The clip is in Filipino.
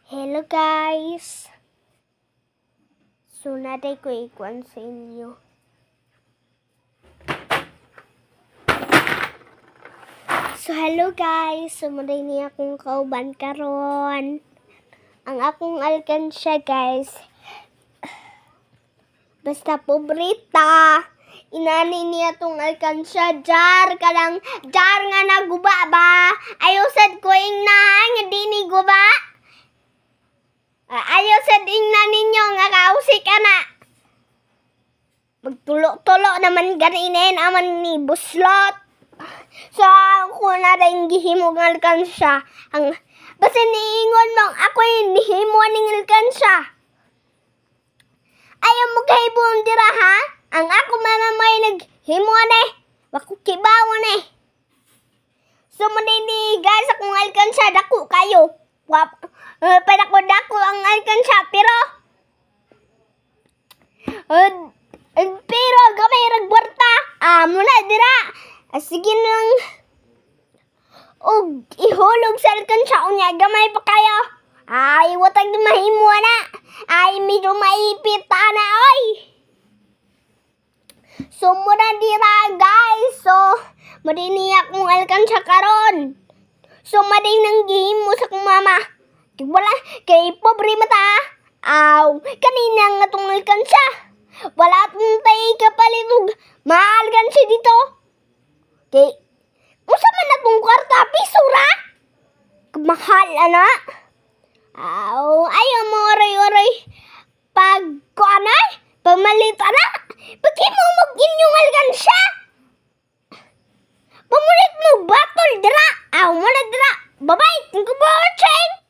Hello guys! So, naday ko ikuan sa inyo. So, hello guys! Sumuday niya akong kauban karon. Ang akong alkansya guys. Basta pobrita. Inani niya tong alkansya. Jar nga naguba ba? Ayosad ko ing na nga di ni guba. Ayaw sa tingnan ninyo nga kausi ka na. Magtulo-tulo naman ganinin aman ni buslot. So ako na rin gihimo ng alkansya. Basta niingon mo ako yung nihimo ng alkansya. Ayaw mo kahibong dira ha? Ang ako mamamay naghimo na eh. Wakukibawan eh. So manini guys akong alkansya dako kayo. Dako ang alkansya pero gamay ragborta muna dira sige nang og ihulog sa alkansya unya gamay pa kayo ay watag mahimo na ay medyo maipit na oy so muna dira guys so madini akong alkansya karon so mading nang gihimo sa kong mama wala kay pobre mata. Kanina nga tong alkansya. Wala tong tay kapalitog. Maalkansya dito. Kay usa man na tong kwarta piso ra. Mahal ana. Ayaw mo oray-oray. Pag kuanay, pamalit ana. Pagkimo mo inyong alkansya. Pamulit mo batol dira. Muna dira. Bye-bye. Thank you for watching.